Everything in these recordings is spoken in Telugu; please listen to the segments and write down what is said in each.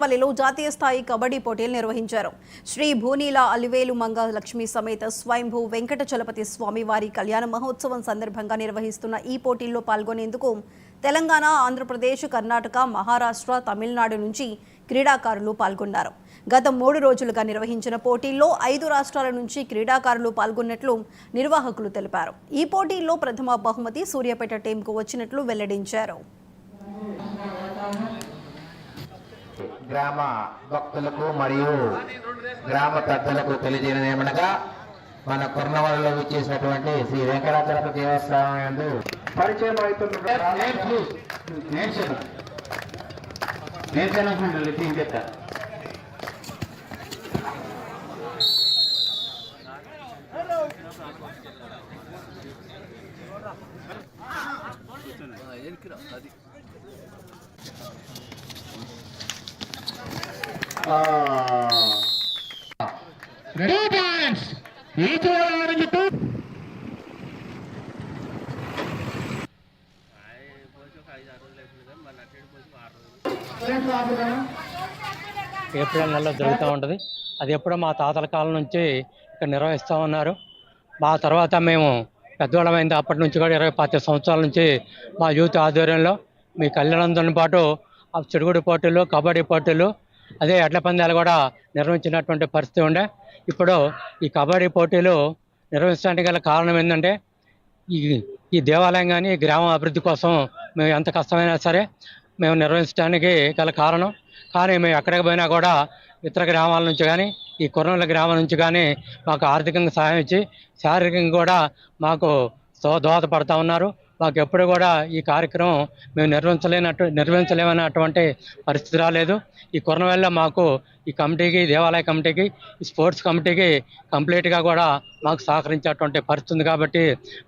వల్లిలో జాతీయ స్థాయి కబడ్డీ పోటీలు నిర్వహించారు. శ్రీ భూనీల అలివేలు మంగ లక్ష్మి సమేత స్వయంభూ వెంకట చలపతి స్వామి వారి కళ్యాణ మహోత్సవం సందర్భంగా నిర్వహిస్తున్న ఈ పోటీల్లో పాల్గొనేందుకు తెలంగాణ, ఆంధ్రప్రదేశ్, కర్ణాటక, మహారాష్ట్ర, తమిళనాడు నుంచి క్రీడాకారులు పాల్గొన్నారు. గత 3 రోజులుగా నిర్వహించిన పోటీల్లో 5 రాష్ట్రాల నుంచి క్రీడాకారులు పాల్గొన్నట్లు నిర్వాహకులు తెలిపారు. ఈ పోటీల్లో ప్రథమ బహుమతి సూర్యాపేట టీంకు వచ్చినట్లు వెల్లడించారు. గ్రామ భక్తులకు మరియు గ్రామ పెద్దలకు తెలియజేయమనగా మన కొర్నవలలో విచ్చేసినటువంటి శ్రీ వెంకటాచలపతి దేవస్థానం యందు పరిచయం ఏప్రిల్ నెలలో జరుగుతూ ఉంటుంది. అది ఎప్పుడో మా తాతల కాలం నుంచి ఇక్కడ నిర్వహిస్తూ ఉన్నారు. మా తర్వాత మేము పెద్దవాళ్ళమైంది అప్పటి నుంచి కూడా 20-25 సంవత్సరాల నుంచి మా యూత్ ఆధ్వర్యంలో మీ కళ్యాణంతో పాటు చెడుగుడు పోటీలు, కబడ్డీ పోటీలు, అదే ఎడ్ల పందాలు కూడా నిర్వహించినటువంటి పరిస్థితి ఉండే. ఇప్పుడు ఈ కబడ్డీ పోటీలు నిర్వహించడానికి గల కారణం ఏంటంటే ఈ దేవాలయం కానీ గ్రామ అభివృద్ధి కోసం మేము ఎంత కష్టమైనా సరే మేము నిర్వహించడానికి గల కారణం. కానీ మేము ఎక్కడికి పోయినా కూడా ఇతర గ్రామాల నుంచి కానీ ఈ కొర్నూలు గ్రామం నుంచి కానీ మాకు ఆర్థికంగా సహాయం ఇచ్చి శారీరకంగా కూడా మాకు దోహదపడతా ఉన్నారు. మాకు ఎప్పుడు కూడా ఈ కార్యక్రమం మేము నిర్వహించలేమన్నటువంటి పరిస్థితి రాలేదు. ఈ కొర్నూలులో మాకు ఈ కమిటీకి, దేవాలయ కమిటీకి, ఈ స్పోర్ట్స్ కమిటీకి కంప్లీట్గా కూడా మాకు సహకరించేటువంటి పరిస్థితి ఉంది. కాబట్టి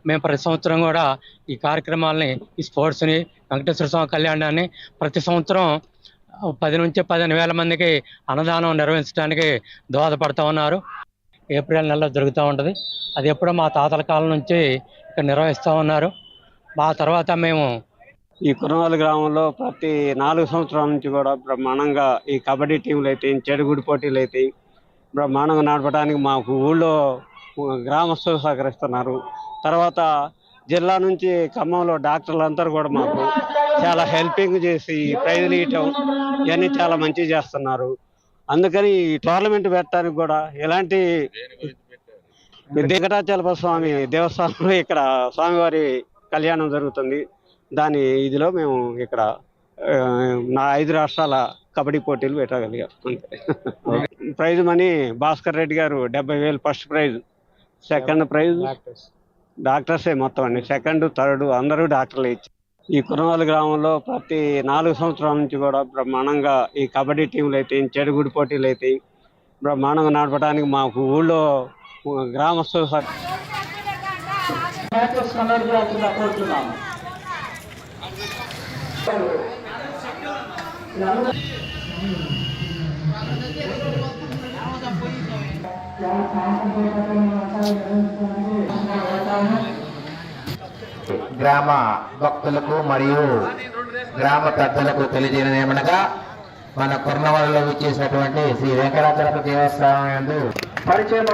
మేము ప్రతి సంవత్సరం కూడా ఈ కార్యక్రమాలని, ఈ స్పోర్ట్స్ని, వెంకటేశ్వర స్వామి కళ్యాణాన్ని ప్రతి సంవత్సరం 10 నుంచి 15,000 మందికి అన్నదానం నిర్వహించడానికి దోహదపడుతూ ఉన్నారు. ఏప్రిల్ నెలలో జరుగుతూ ఉంటుంది. అది ఎప్పుడో మా తాతల కాలం నుంచి ఇక్కడ నిర్వహిస్తూ ఉన్నారు. మా తర్వాత మేము ఈ కొర్నవల్లి గ్రామంలో ప్రతి 4 సంవత్సరాల నుంచి కూడా బ్రహ్మాండంగా ఈ కబడ్డీ టీంలు అయితే, చెడుగుడు పోటీలు అయితే బ్రహ్మాండంగా నడపడానికి మాకు ఊళ్ళో గ్రామస్తులు సహకరిస్తున్నారు. తర్వాత జిల్లా నుంచి ఖమ్మంలో డాక్టర్లు అందరూ కూడా మాకు చాలా హెల్పింగ్ చేసి ప్రైజులు ఇవ్వటం ఇవన్నీ చాలా మంచిగా చేస్తున్నారు. అందుకని ఈ టోర్నమెంట్ పెట్టడానికి కూడా ఎలాంటి వెంకటాచలపతి స్వామి దేవస్థానంలో ఇక్కడ స్వామివారి కళ్యాణం జరుగుతుంది. దాని ఇదిలో మేము ఇక్కడ 5 రాష్ట్రాల కబడ్డీ పోటీలు పెట్టగలిగాం. అంతే. ప్రైజ్ మనీ భాస్కర్ రెడ్డి గారు 70,000 ఫస్ట్ ప్రైజ్, సెకండ్ ప్రైజ్ డాక్టర్సే మొత్తం అండి. సెకండ్, థర్డ్ అందరూ డాక్టర్లు ఇచ్చి ఈ కొర్నవల్లి గ్రామంలో ప్రతి 4 సంవత్సరాల నుంచి కూడా బ్రహ్మాండంగా ఈ కబడ్డీ టీంలు అయితే, చెడుగుడు పోటీలు అయితే బ్రహ్మాండంగా నడపడానికి మాకు ఊళ్ళో గ్రామస్తులు గ్రామ భక్తులకు మరియు గ్రామ పెద్దలకు తెలియజేయమనగా మన కొర్నవలలో విచ్చేసినటువంటి శ్రీ వెంకటాచలపతి దేవస్థానం యందు పరిచయం